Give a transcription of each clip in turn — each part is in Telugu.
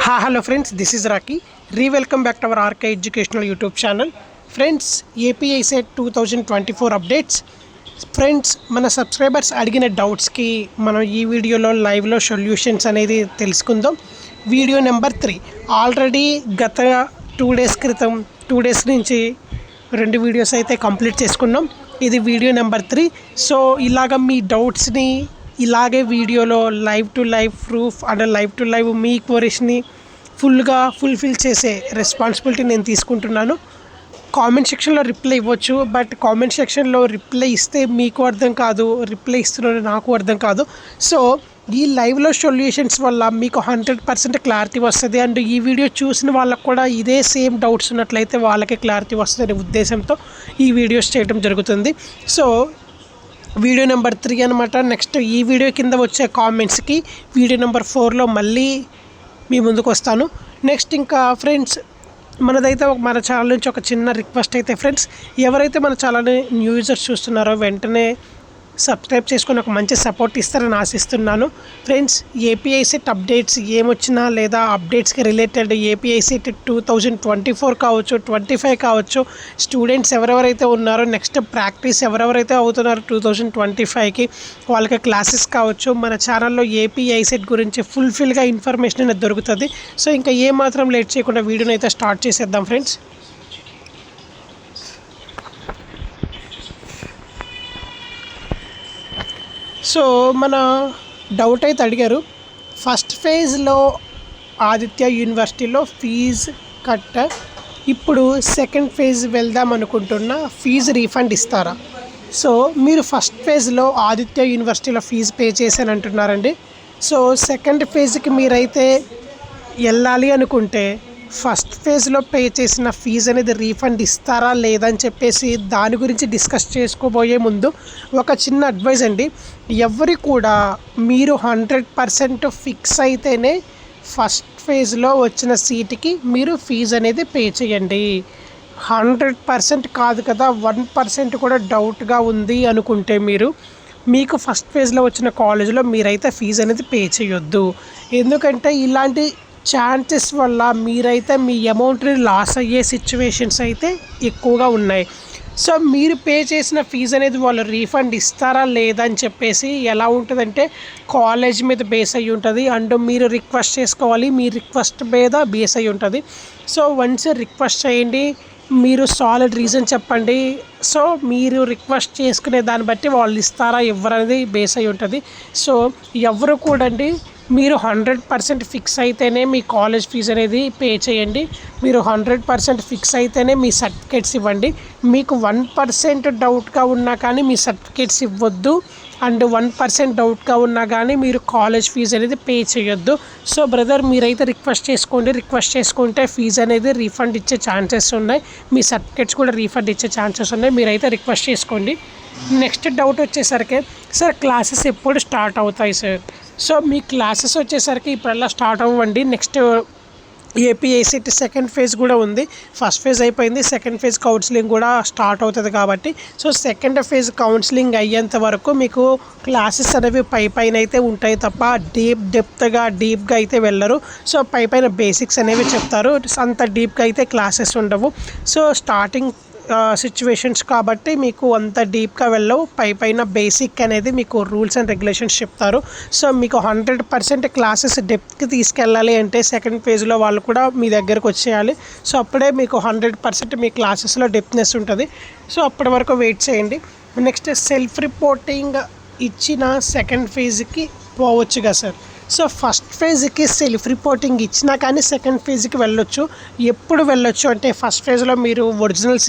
Hello friends, this is Raki. Welcome back to our RK Educational YouTube channel. Friends, API set 2024 updates. Friends మన సబ్స్క్రైబర్స్ అడిగిన డౌట్స్కి మనం ఈ వీడియోలో లైవ్లో సొల్యూషన్స్ అనేది తెలుసుకుందాం. వీడియో నెంబర్ 3 ఆల్రెడీ గత 2 డేస్ క్రితం 2 డేస్ నుంచి 2 వీడియోస్ అయితే కంప్లీట్ చేసుకున్నాం. ఇది వీడియో నెంబర్ 3. సో ఇలాగ మీ డౌట్స్ని ఇలాగే వీడియోలో live to live proof and live to live మీ క్వరీస్ని ఫుల్గా ఫుల్ఫిల్ చేసే రెస్పాన్సిబిలిటీ నేను తీసుకుంటున్నాను. కామెంట్ సెక్షన్లో రిప్లై ఇవ్వచ్చు, బట్ కామెంట్ సెక్షన్లో రిప్లై ఇస్తే మీకు అర్థం కాదు, రిప్లై ఇస్తున్న నాకు అర్థం కాదు. సో ఈ లైవ్లో సొల్యూషన్స్ వల్ల మీకు 100% క్లారిటీ వస్తుంది. అండ్ ఈ వీడియో చూసిన వాళ్ళకు కూడా ఇదే సేమ్ డౌట్స్ ఉన్నట్లయితే వాళ్ళకి క్లారిటీ వస్తుందనే ఉద్దేశంతో ఈ వీడియోస్ చేయడం జరుగుతుంది. సో వీడియో నెంబర్ 3 అనమాట. నెక్స్ట్ ఈ వీడియో కింద వచ్చే కామెంట్స్కి వీడియో నెంబర్ 4లో మళ్ళీ మీ ముందుకు వస్తాను. నెక్స్ట్ ఇంకా ఫ్రెండ్స్ మనదైతే మన ఛానల్ నుంచి ఒక చిన్న రిక్వెస్ట్ అయితే ఫ్రెండ్స్, ఎవరైతే మన ఛానల్ని న్యూ యూజర్స్ చూస్తున్నారో వెంటనే సబ్స్క్రైబ్ చేసుకొని ఒక మంచి సపోర్ట్ ఇస్తారని ఆశిస్తున్నాను. ఫ్రెండ్స్, ఏపీఐ సెట్ అప్డేట్స్ ఏమొచ్చినా లేదా అప్డేట్స్కి రిలేటెడ్ ఏపీఐ సెట్ 2024 కావచ్చు, 25 కావచ్చు, స్టూడెంట్స్ ఎవరెవరైతే ఉన్నారో నెక్స్ట్ ప్రాక్టీస్ ఎవరెవరైతే అవుతున్నారో 2025కి వాళ్ళకి క్లాసెస్ కావచ్చు, మన ఛానల్లో ఏపీఐ సెట్ గురించి ఫుల్ఫిల్గా ఇన్ఫర్మేషన్ అనేది దొరుకుతుంది. సో ఇంకా ఏమాత్రం లేట్ చేయకుండా వీడియోని అయితే స్టార్ట్ చేసేద్దాం ఫ్రెండ్స్. సో మన డౌట్ అయితే అడిగారు, ఫస్ట్ ఫేజ్లో ఆదిత్య యూనివర్సిటీలో ఫీజు ఇప్పుడు సెకండ్ ఫేజ్ వెళ్దాం అనుకుంటున్నా, ఫీజు రీఫండ్ ఇస్తారా? సో మీరు ఫస్ట్ ఫేజ్లో ఆదిత్య యూనివర్సిటీలో ఫీజు పే చేశాను అంటున్నారండి. సో సెకండ్ ఫేజ్కి మీరైతే వెళ్ళాలి అనుకుంటే ఫస్ట్ ఫేజ్లో పే చేసిన ఫీజు అనేది రీఫండ్ ఇస్తారా లేదని చెప్పేసి దాని గురించి డిస్కస్ చేసుకోబోయే ముందు ఒక చిన్న అడ్వైజ్ అండి. ఎవరి కూడా మీరు 100% ఫిక్స్ అయితేనే ఫస్ట్ ఫేజ్లో వచ్చిన సీటుకి మీరు ఫీజు అనేది పే చేయండి. 100% కాదు కదా, 1% కూడా డౌట్గా ఉంది అనుకుంటే మీకు ఫస్ట్ ఫేజ్లో వచ్చిన కాలేజ్లో మీరైతే ఫీజు అనేది పే చేయొద్దు. ఎందుకంటే ఇలాంటి ఛాన్సెస్ వల్ల మీరైతే మీ అమౌంట్ని లాస్ అయ్యే సిచ్యువేషన్స్ అయితే ఎక్కువగా ఉన్నాయి. సో మీరు పే చేసిన ఫీజు అనేది వాళ్ళు రీఫండ్ ఇస్తారా లేదా అని చెప్పేసి ఎలా ఉంటుందంటే కాలేజ్ మీద బేస్ అయ్యి ఉంటుంది. అండ్ మీరు రిక్వెస్ట్ చేసుకోవాలి, మీ రిక్వెస్ట్ మీద బేస్ అయ్యి ఉంటుంది. సో వన్స్ రిక్వెస్ట్ చేయండి, మీరు సాలిడ్ రీజన్ చెప్పండి. సో మీరు రిక్వెస్ట్ చేసుకునే దాన్ని బట్టి వాళ్ళు ఇస్తారా ఇవ్వరనేది బేస్ అయ్యి ఉంటుంది. సో ఎవరు కూడా మీరు 100% ఫిక్స్ అయితేనే మీ కాలేజ్ ఫీజు అనేది పే చేయండి. మీరు 100% ఫిక్స్ అయితేనే మీ సర్టిఫికేట్స్ ఇవ్వండి. మీకు 1% డౌట్గా ఉన్నా కానీ మీ సర్టిఫికేట్స్ ఇవ్వద్దు. అండ్ 1% డౌట్గా ఉన్నా కానీ మీరు కాలేజ్ ఫీజు అనేది పే చేయొద్దు. సో బ్రదర్, మీరైతే రిక్వెస్ట్ చేసుకోండి. రిక్వెస్ట్ చేసుకుంటే ఫీజు అనేది రీఫండ్ ఇచ్చే ఛాన్సెస్ ఉన్నాయి, మీ సర్టిఫికేట్స్ కూడా రీఫండ్ ఇచ్చే ఛాన్సెస్ ఉన్నాయి. మీరైతే రిక్వెస్ట్ చేసుకోండి. నెక్స్ట్ డౌట్ వచ్చేసరికి, సార్ క్లాసెస్ ఎప్పుడు స్టార్ట్ అవుతాయి సార్? సో మీ క్లాసెస్ వచ్చేసరికి ఇప్పుడల్లా స్టార్ట్ అవ్వండి. Next API set second phase కూడా ఉంది. ఫస్ట్ ఫేజ్ అయిపోయింది, సెకండ్ ఫేజ్ కౌన్సిలింగ్ కూడా స్టార్ట్ అవుతుంది కాబట్టి సో సెకండ్ ఫేజ్ కౌన్సిలింగ్ అయ్యేంత వరకు మీకు క్లాసెస్ అనేవి పైన అయితే ఉంటాయి తప్ప డీప్గా అయితే వెళ్ళరు. సో పైన బేసిక్స్ అనేవి చెప్తారు, అంత డీప్గా అయితే క్లాసెస్ ఉండవు. సో స్టార్టింగ్ సిచ్యువేషన్స్ కాబట్టి మీకు అంత డీప్గా వెళ్ళవు, పైన బేసిక్ అనేది మీకు రూల్స్ అండ్ రెగ్యులేషన్స్ చెప్తారు. సో మీకు 100% క్లాసెస్ డెప్త్కి తీసుకెళ్ళాలి అంటే సెకండ్ ఫేజ్లో వాళ్ళు కూడా మీ దగ్గరకు వచ్చేయాలి. సో అప్పుడే మీకు 100% మీ క్లాసెస్లో డెప్త్నెస్ ఉంటుంది. సో అప్పటి వరకు వెయిట్ చేయండి. నెక్స్ట్ సెల్ఫ్ రిపోర్టింగ్ ఇచ్చిన సెకండ్ ఫేజ్కి పోవచ్చుగా సార్? సో ఫస్ట్ ఫేజ్కి సెల్ఫ్ రిపోర్టింగ్ ఇచ్చినా కానీ సెకండ్ ఫేజ్కి వెళ్ళొచ్చు. ఎప్పుడు వెళ్ళొచ్చు అంటే ఫస్ట్ ఫేజ్లో మీరు ఒరిజినల్స్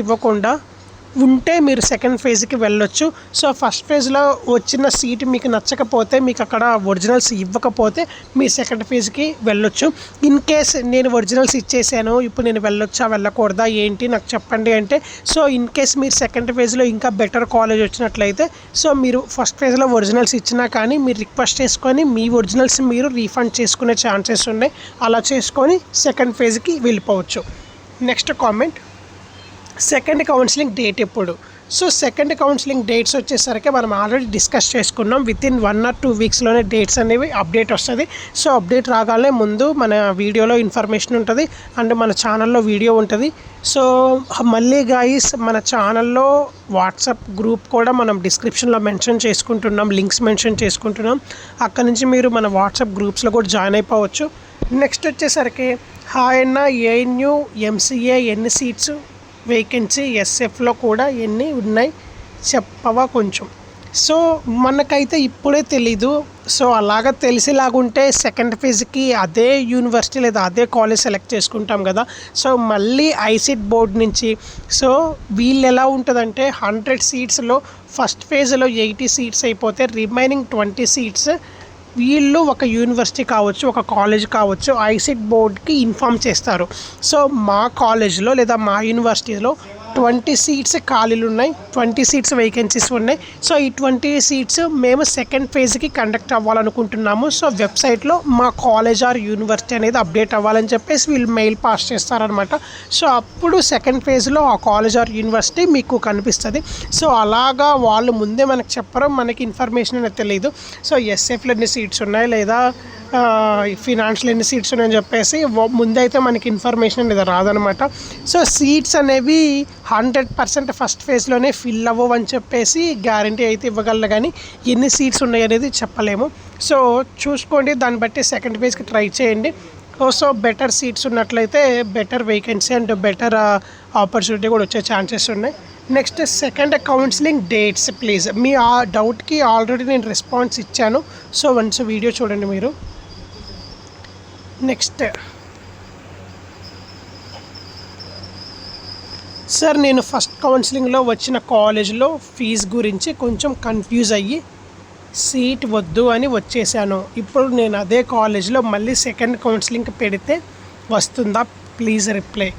ఇవ్వకుండా ఉంటే మీరు సెకండ్ ఫేజ్కి వెళ్ళొచ్చు. సో ఫస్ట్ ఫేజ్లో వచ్చిన సీట్ మీకు నచ్చకపోతే, మీకు అక్కడ ఒరిజినల్స్ ఇవ్వకపోతే మీ సెకండ్ ఫేజ్కి వెళ్ళొచ్చు. ఇన్ కేస్ నేను ఒరిజినల్స్ ఇచ్చేసాను, ఇప్పుడు నేను వెళ్ళొచ్చా వెళ్ళకూడదా ఏంటి నాకు చెప్పండి అంటే, సో ఇన్ కేస్ మీరు సెకండ్ ఫేజ్లో ఇంకా బెటర్ కాలేజ్ వచ్చినట్లయితే సో మీరు ఫస్ట్ ఫేజ్లో ఒరిజినల్స్ ఇచ్చినా కానీ మీరు రిక్వెస్ట్ చేసుకొని మీ ఒరిజినల్స్ మీరు రీఫండ్ చేసుకునే ఛాన్సెస్ ఉన్నాయి. అలా చేసుకొని సెకండ్ ఫేజ్కి వెళ్ళిపోవచ్చు. Next comment, second counselling date ఎప్పుడు? సో సెకండ్ కౌన్సిలింగ్ డేట్స్ వచ్చేసరికి మనం ఆల్రెడీ డిస్కస్ చేసుకున్నాం. వితిన్ 1 or 2 వీక్స్లోనే డేట్స్ అనేవి అప్డేట్ వస్తుంది. సో అప్డేట్ రాగానే ముందు మన వీడియోలో ఇన్ఫర్మేషన్ ఉంటుంది అండ్ మన ఛానల్లో వీడియో ఉంటుంది. సో మళ్ళీ గాయస్ మన ఛానల్లో వాట్సాప్ గ్రూప్ కూడా మనం డిస్క్రిప్షన్లో మెన్షన్ చేసుకుంటున్నాం, లింక్స్ మెన్షన్ చేసుకుంటున్నాం. అక్కడ నుంచి మీరు మన వాట్సాప్ గ్రూప్స్లో కూడా జాయిన్ అయిపోవచ్చు. నెక్స్ట్ వచ్చేసరికి హాయ్ అన్న, ఏఎన్యూ ఎంసీఏ ఎన్ని సీట్స్ వేకెన్సీ, ఎస్ఎఫ్లో కూడా ఎన్ని ఉన్నాయి చెప్పవా కొంచెం. సో మనకైతే ఇప్పుడే తెలీదు. సో అలాగ తెలిసేలాగుంటే సెకండ్ ఫేజ్కి అదే యూనివర్సిటీ లేదా అదే కాలేజ్ సెలెక్ట్ చేసుకుంటాం కదా. సో మళ్ళీ ఐసిట్ బోర్డ్ నుంచి సో వీళ్ళు ఎలా ఉంటుందంటే 100 సీట్స్లో ఫస్ట్ ఫేజ్లో 80 సీట్స్ అయిపోతే రిమైనింగ్ 20 సీట్స్ వీళ్ళు ఒక యూనివర్సిటీ కావచ్చు, ఒక కాలేజ్ కావచ్చు, ఐసిట్ బోర్డ్కి ఇన్ఫామ్ చేస్తారు. సో మా కాలేజ్లో లేదా మా యూనివర్సిటీలో 20 సీట్స్ ఖాళీలు ఉన్నాయి, 20 సీట్స్ వేకెన్సీస్ ఉన్నాయి. సో ఈ 20 సీట్స్ మేము సెకండ్ ఫేజ్కి కండక్ట్ అవ్వాలనుకుంటున్నాము. సో వెబ్సైట్లో మా కాలేజ్ ఆర్ యూనివర్సిటీ అనేది అప్డేట్ అవ్వాలని చెప్పేసి వీళ్ళు మెయిల్ పాస్ చేస్తారనమాట. సో అప్పుడు సెకండ్ ఫేజ్లో ఆ కాలేజ్ ఆర్ యూనివర్సిటీ మీకు కనిపిస్తుంది. సో అలాగా వాళ్ళు ముందే మనకు చెప్పరు, మనకి ఇన్ఫర్మేషన్ అనేది తెలియదు. సో ఎస్ఎఫ్లో ఎన్ని సీట్స్ ఉన్నాయి లేదా ఫినాన్షియల్ ఎన్ని సీట్స్ ఉన్నాయని చెప్పేసి ముందైతే మనకి ఇన్ఫర్మేషన్ అనేది రాదనమాట. సో సీట్స్ అనేవి 100% ఫస్ట్ ఫేజ్లోనే ఫిల్ అవ్వవు అని చెప్పేసి గ్యారంటీ అయితే ఇవ్వగలరు, కానీ ఎన్ని సీట్స్ ఉన్నాయి అనేది చెప్పలేము. సో చూసుకోండి, దాన్ని బట్టి సెకండ్ ఫేజ్కి ట్రై చేయండి. సో బెటర్ సీట్స్ ఉన్నట్లయితే better vacancy and better opportunity కూడా వచ్చే ఛాన్సెస్ ఉన్నాయి. Next second counselling dates please. మీ ఆ డౌట్కి ఆల్రెడీ నేను రెస్పాన్స్ ఇచ్చాను. సో వన్స్ వీడియో చూడండి మీరు. నెక్స్ట్ సార్, నేను ఫస్ట్ కౌన్సిలింగ్లో వచ్చిన కాలేజ్లో ఫీజు గురించి కొంచెం కన్ఫ్యూజ్ అయ్యి సీట్ వద్దు అని వచ్చేసాను. ఇప్పుడు నేను అదే కాలేజ్లో మళ్ళీ సెకండ్ కౌన్సిలింగ్కి పెడితే వస్తుందా ప్లీజ్ రిప్లై.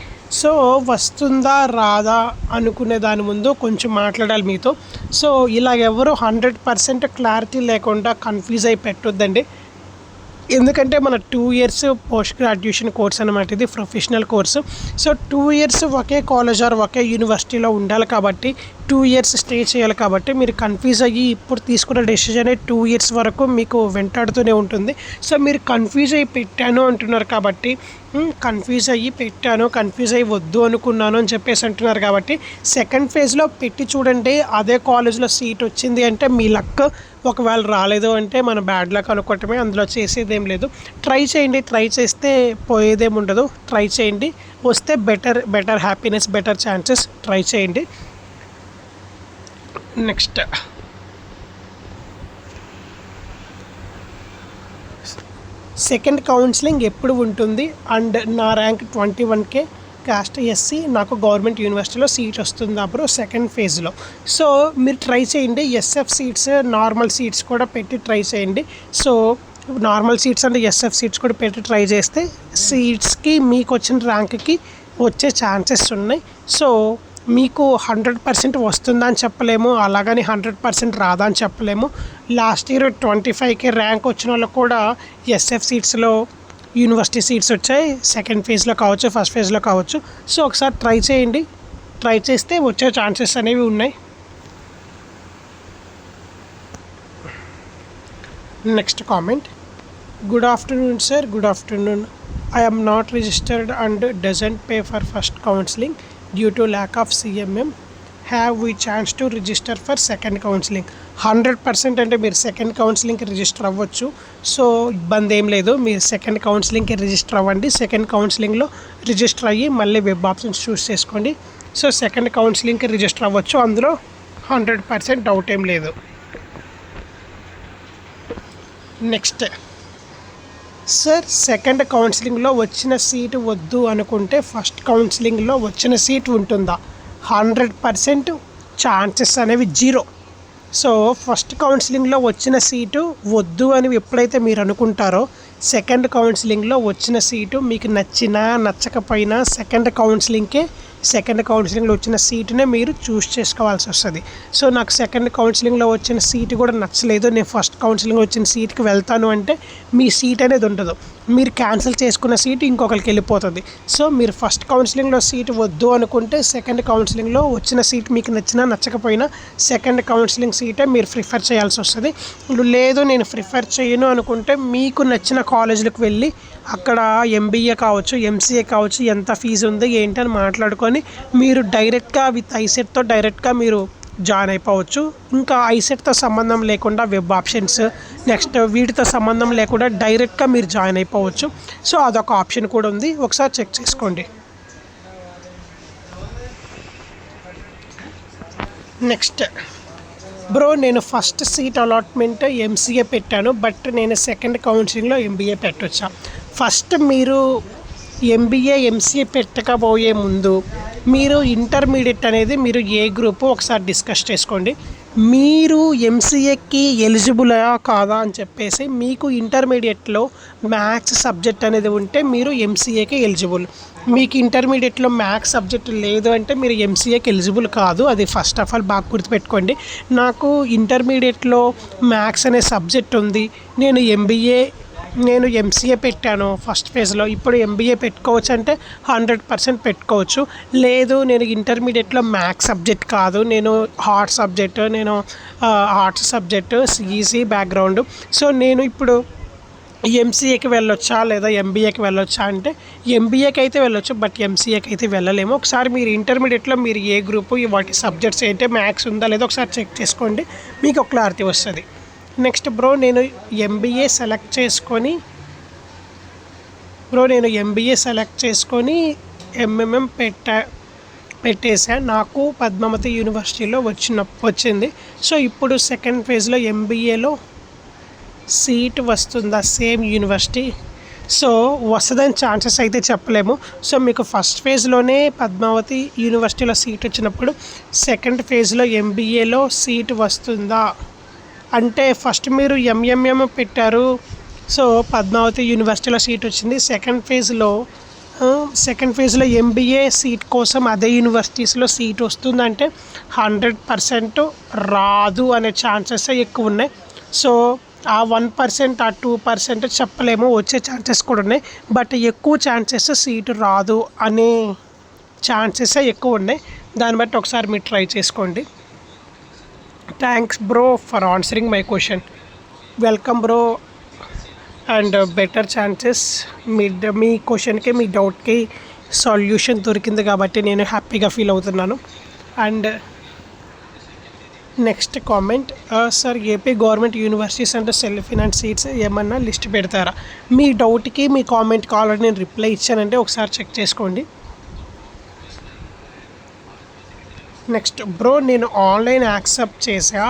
సో వస్తుందా రాదా అనుకునే దాని ముందు కొంచెం మాట్లాడాలి మీతో. సో ఇలా ఎవరు 100% క్లారిటీ లేకుండా కన్ఫ్యూజ్ అయి పెట్టొద్దండి. ఎందుకంటే మన 2 years పోస్ట్ గ్రాడ్యుయేషన్ కోర్స్ అనమాట, ఇది ప్రొఫెషనల్ కోర్సు. సో 2 years ఒకే కాలేజ్ ఆర్ ఒకే యూనివర్సిటీలో ఉండాలి కాబట్టి 2 years స్టే చేయాలి కాబట్టి మీరు కన్ఫ్యూజ్ అయ్యి ఇప్పుడు తీసుకున్న డెసిషన్ 2 years వరకు మీకు వెంటాడుతూనే ఉంటుంది. సో మీరు కన్ఫ్యూజ్ అయ్యి పెట్టాను అంటున్నారు కాబట్టి కన్ఫ్యూజ్ అయ్యి వద్దు అనుకున్నాను అని చెప్పేసి అంటున్నారు కాబట్టి సెకండ్ ఫేజ్లో పెట్టి చూడండి. అదే కాలేజ్లో సీట్ వచ్చింది అంటే మీ లక్, ఒకవేళ రాలేదు అంటే మన బ్యాడ్ లక్ అనుకోవటమే, అందులో చేసేదేం లేదు. ట్రై చేయండి, ట్రై చేస్తే పోయేదేం ఉండదు. ట్రై చేయండి, వస్తే better happiness, better chances. Try చేయండి. నెక్స్ట్ సెకండ్ కౌన్సిలింగ్ ఎప్పుడు ఉంటుంది అండ్ నా ర్యాంక్ 21K, కాస్ట్ ఎస్సీ, నాకు గవర్నమెంట్ యూనివర్సిటీలో సీట్ వస్తుందా బ్రో సెకండ్ ఫేజ్లో. సో మీరు ట్రై చేయండి, ఎస్ఎఫ్ సీట్స్ నార్మల్ సీట్స్ కూడా పెట్టి ట్రై చేయండి. సో నార్మల్ సీట్స్ అంటే ఎస్ఎఫ్ సీట్స్ కూడా పెట్టి ట్రై చేస్తే సీట్స్కి మీకు వచ్చిన ర్యాంక్కి వచ్చే ఛాన్సెస్ ఉన్నాయి. సో మీకు 100% వస్తుందా అని చెప్పలేము, అలాగని 100% రాదా అని చెప్పలేము. లాస్ట్ ఇయర్ 25K ర్యాంక్ వచ్చిన వాళ్ళకు కూడా ఎస్ఎఫ్ సీట్స్లో యూనివర్సిటీ సీట్స్ వచ్చాయి, సెకండ్ ఫేజ్లో కావచ్చు, ఫస్ట్ ఫేజ్లో కావచ్చు. సో ఒకసారి ట్రై చేయండి, ట్రై చేస్తే వచ్చే ఛాన్సెస్ అనేవి ఉన్నాయి. Next comment, good afternoon sir, good afternoon. I am not registered and doesn't pay for first counseling due to lack of CMM. Have we chance to register for second counseling? 100% అంటే మీరు సెకండ్ కౌన్సిలింగ్కి రిజిస్టర్ అవ్వచ్చు. సో ఇబ్బంది ఏం లేదు, మీరు సెకండ్ కౌన్సిలింగ్కి రిజిస్టర్ అవ్వండి. సెకండ్ కౌన్సిలింగ్లో రిజిస్టర్ అయ్యి మళ్ళీ వెబ్ ఆప్షన్స్ చూస్ చేసుకోండి. సో సెకండ్ కౌన్సిలింగ్కి రిజిస్టర్ అవ్వచ్చు, అందులో 100% డౌట్ ఏం లేదు. నెక్స్ట్ సార్, సెకండ్ కౌన్సిలింగ్లో వచ్చిన సీటు వద్దు అనుకుంటే ఫస్ట్ కౌన్సిలింగ్లో వచ్చిన సీట్ ఉంటుందా? 100% ఛాన్సెస్ అనేవి 0. సో ఫస్ట్ కౌన్సిలింగ్లో వచ్చిన సీటు వద్దు అని ఎప్పుడైతే మీరు అనుకుంటారో సెకండ్ కౌన్సిలింగ్లో వచ్చిన సీటు మీకు నచ్చినా నచ్చకపోయినా సెకండ్ కౌన్సిలింగ్లో వచ్చిన సీటునే మీరు చూస్ చేసుకోవాల్సి వస్తుంది. సో నాకు సెకండ్ కౌన్సిలింగ్లో వచ్చిన సీటు కూడా నచ్చలేదు, నేను ఫస్ట్ కౌన్సిలింగ్లో వచ్చిన సీట్కి వెళ్తాను అంటే మీ సీట్ అనేది ఉండదు. మీరు క్యాన్సిల్ చేసుకున్న సీట్ ఇంకొకరికి వెళ్ళిపోతుంది. సో మీరు ఫస్ట్ కౌన్సిలింగ్లో సీట్ వద్దు అనుకుంటే సెకండ్ కౌన్సిలింగ్లో వచ్చిన సీట్ మీకు నచ్చినా నచ్చకపోయినా సెకండ్ కౌన్సిలింగ్ సీటే మీరు ప్రిఫర్ చేయాల్సి వస్తుంది. లేదు నేను ప్రిఫర్ చేయను అనుకుంటే మీకు నచ్చిన కాలేజీలకు వెళ్ళి అక్కడ ఎంబీఏ కావచ్చు, ఎంసీఏ కావచ్చు, ఎంత ఫీజు ఉంది ఏంటని మాట్లాడుకొని మీరు డైరెక్ట్గా విత్ ఐసెట్తో డైరెక్ట్గా మీరు జాయిన్ అయిపోవచ్చు. ఇంకా ఐసెట్తో సంబంధం లేకుండా వెబ్ ఆప్షన్స్, నెక్స్ట్ వీటితో సంబంధం లేకుండా డైరెక్ట్గా మీరు జాయిన్ అయిపోవచ్చు. సో అదొక ఆప్షన్ కూడా ఉంది, ఒకసారి చెక్ చేసుకోండి. నెక్స్ట్ బ్రో, నేను ఫస్ట్ సీట్ అలాట్మెంట్ ఎంసీఏ పెట్టాను, బట్ నేను సెకండ్ కౌన్సిలింగ్లో ఎంబీఏ పెట్టొచ్చా? ఫస్ట్ మీరు ఎంబీఏ ఎంసీఏ పెట్టకపోయే ముందు మీరు ఇంటర్మీడియట్ అనేది మీరు ఏ గ్రూపు ఒకసారి డిస్కస్ చేసుకోండి. మీరు ఎంసీఏకి ఎలిజిబులా కాదా అని చెప్పేసి మీకు ఇంటర్మీడియట్లో మ్యాథ్స్ సబ్జెక్ట్ అనేది ఉంటే మీరు ఎంసీఏకి ఎలిజిబుల్. మీకు ఇంటర్మీడియట్లో మ్యాథ్స్ సబ్జెక్ట్ లేదు అంటే మీరు ఎంసీఏకి ఎలిజిబుల్ కాదు. అది ఫస్ట్ ఆఫ్ ఆల్ బాగా గుర్తుపెట్టుకోండి. నాకు ఇంటర్మీడియట్లో మ్యాథ్స్ అనే సబ్జెక్ట్ ఉంది, నేను ఎంసీఏ పెట్టాను ఫస్ట్ ఫేజ్లో, ఇప్పుడు ఎంబీఏ పెట్టుకోవచ్చు అంటే 100% పెట్టుకోవచ్చు. లేదు నేను ఇంటర్మీడియట్లో మ్యాథ్స్ సబ్జెక్ట్ కాదు, నేను arts subject CEC background, so నేను ఇప్పుడు ఎంసీఏకి వెళ్ళొచ్చా లేదా ఎంబీఏకి వెళ్ళొచ్చా అంటే ఎంబీఏకి అయితే వెళ్ళొచ్చు, బట్ ఎంసీఏకి అయితే వెళ్ళలేము. ఒకసారి మీరు ఇంటర్మీడియట్లో మీరు ఏ గ్రూపు, వాటి సబ్జెక్ట్స్ ఏంటి, మ్యాథ్స్ ఉందా లేదో ఒకసారి చెక్ చేసుకోండి, మీకు ఒక క్లారిటీ వస్తుంది. నెక్స్ట్ బ్రో, నేను ఎంబీఏ సెలెక్ట్ చేసుకొని ఎంఎంఎం పెట్టేసా. నాకు పద్మావతి యూనివర్సిటీలో వచ్చింది. సో ఇప్పుడు సెకండ్ ఫేజ్లో ఎంబీఏలో సీట్ వస్తుందా సేమ్ యూనివర్సిటీ? సో వస్తుందని ఛాన్సెస్ అయితే చెప్పలేము. సో మీకు ఫస్ట్ ఫేజ్లోనే పద్మావతి యూనివర్సిటీలో సీట్ వచ్చినప్పుడు సెకండ్ ఫేజ్లో ఎంబీఏలో సీట్ వస్తుందా అంటే, ఫస్ట్ మీరు ఎంఎంఎం పెట్టారు, సో పద్మావతి యూనివర్సిటీలో సీట్ వచ్చింది. సెకండ్ ఫేజ్లో ఎంబీఏ సీట్ కోసం అదే యూనివర్సిటీస్లో సీట్ వస్తుందంటే 100% రాదు అనే ఛాన్సెస్ ఎక్కువ ఉన్నాయి. సో ఆ 1% ఆ 2% చెప్పలేము, వచ్చే ఛాన్సెస్ కూడా ఉన్నాయి, బట్ ఎక్కువ ఛాన్సెస్ సీటు రాదు అనే ఛాన్సెస్ ఎక్కువ ఉన్నాయి. దాన్ని బట్టి ఒకసారి మీరు ట్రై చేసుకోండి. Thanks bro for answering my question. Welcome bro, and better chances. మీ క్వశ్చన్కి, మీ డౌట్కి సొల్యూషన్ దొరికింది కాబట్టి నేను హ్యాపీగా ఫీల్ అవుతున్నాను. And next comment, sir AP government universities and self finance seats ఏమన్నా లిస్ట్ పెడతారా? మీ డౌట్కి మీ కామెంట్కి ఆల్రెడీ నేను రిప్లై ఇచ్చానంటే ఒకసారి చెక్ చేసుకోండి. నెక్స్ట్ బ్రో, నేను ఆన్లైన్ యాక్సెప్ట్ చేసా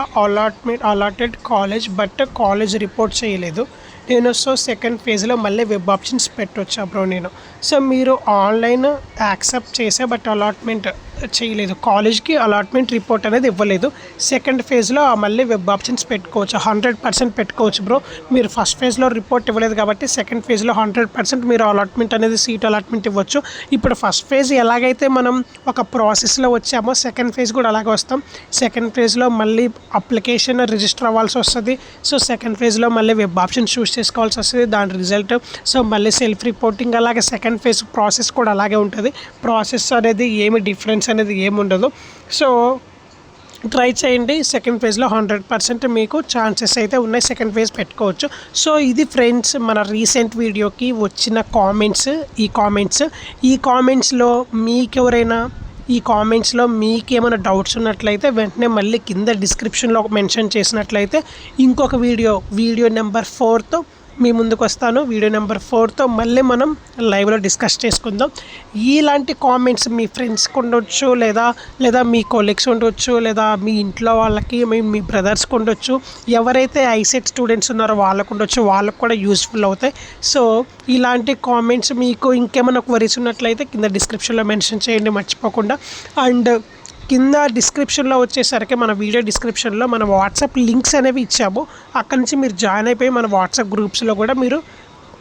allotted college, but college report చేయలేదు నేను. సో సెకండ్ ఫేజ్లో మళ్ళీ వెబ్ ఆప్షన్స్ పెట్టొచ్చా బ్రో నేను? సో మీరు ఆన్లైన్ యాక్సెప్ట్ చేసా బట్ అలాట్మెంట్ చేయలేదు, కాలేజ్కి అలాట్మెంట్ రిపోర్ట్ అనేది ఇవ్వలేదు. సెకండ్ ఫేజ్లో మళ్ళీ వెబ్ ఆప్షన్స్ పెట్టుకోవచ్చు, 100% పెట్టుకోవచ్చు బ్రో. మీరు ఫస్ట్ ఫేజ్లో రిపోర్ట్ ఇవ్వలేదు కాబట్టి సెకండ్ ఫేజ్లో 100% మీరు అలాట్మెంట్ అనేది సీట్ అలాట్మెంట్ ఇవ్వచ్చు. ఇప్పుడు ఫస్ట్ ఫేజ్ ఎలాగైతే మనం ఒక ప్రాసెస్లో వచ్చామో సెకండ్ ఫేజ్ కూడా అలాగే వస్తాం. సెకండ్ ఫేజ్లో మళ్ళీ అప్లికేషన్ రిజిస్టర్ అవ్వాల్సి వస్తుంది. సో సెకండ్ ఫేజ్లో మళ్ళీ వెబ్ ఆప్షన్ చూస్ చేసుకోవాల్సి వస్తుంది, దాని రిజల్ట్. సో మళ్ళీ సెల్ఫ్ రిపోర్టింగ్, అలాగే సెకండ్ ఫేజ్ ప్రాసెస్ కూడా అలాగే ఉంటుంది. ప్రాసెస్ అనేది ఏమి డిఫరెన్స్ అనేది ఏముండదు. సో ట్రై చేయండి. సెకండ్ ఫేజ్లో 100% మీకు ఛాన్సెస్ అయితే ఉన్నాయి, సెకండ్ ఫేజ్ పెట్టుకోవచ్చు. సో ఇది ఫ్రెండ్స్ మన రీసెంట్ వీడియోకి వచ్చిన ఈ కామెంట్స్లో మీకేమైనా డౌట్స్ ఉన్నట్లయితే వెంటనే మళ్ళీ కింద డిస్క్రిప్షన్లో మెన్షన్ చేసినట్లయితే ఇంకొక వీడియో నెంబర్ 4తో మీ ముందుకు వస్తాను. వీడియో నెంబర్ 4తో మళ్ళీ మనం లైవ్లో డిస్కస్ చేసుకుందాం. ఇలాంటి కామెంట్స్ మీ ఫ్రెండ్స్కి ఉండొచ్చు, లేదా మీ కొలీగ్స్ ఉండొచ్చు, లేదా మీ ఇంట్లో వాళ్ళకి, మీ బ్రదర్స్కి ఉండొచ్చు, ఎవరైతే ఐసెట్ స్టూడెంట్స్ ఉన్నారో వాళ్ళకు ఉండొచ్చు, వాళ్ళకు కూడా యూస్ఫుల్ అవుతాయి. సో ఇలాంటి కామెంట్స్ మీకు ఇంకేమైనా క్వరీస్ ఉన్నట్లయితే కింద డిస్క్రిప్షన్లో మెన్షన్ చేయండి మర్చిపోకుండా. అండ్ కింద డిస్క్రిప్షన్లో వచ్చేసరికి మన వీడియో డిస్క్రిప్షన్లో మన వాట్సాప్ లింక్స్ అనేవి ఇచ్చాము, అక్కడి నుంచి మీరు జాయిన్ అయిపోయి మన వాట్సాప్ గ్రూప్స్లో కూడా మీరు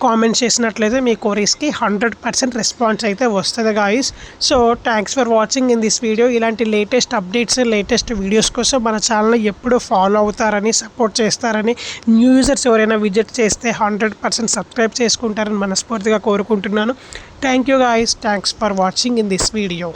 కామెంట్ చేసినట్లయితే మీ క్వరీస్కి 100% రెస్పాన్స్ అయితే వస్తుంది guys. So thanks for watching in this video. ఇలాంటి లేటెస్ట్ అప్డేట్స్, లేటెస్ట్ వీడియోస్ కోసం మన ఛానల్ని ఎప్పుడూ ఫాలో అవుతారని, సపోర్ట్ చేస్తారని, న్యూ యూజర్స్ ఎవరైనా విజిట్ చేస్తే 100% సబ్స్క్రైబ్ చేసుకుంటారని మనస్ఫూర్తిగా కోరుకుంటున్నాను. Thank you guys. Thanks for watching in this video.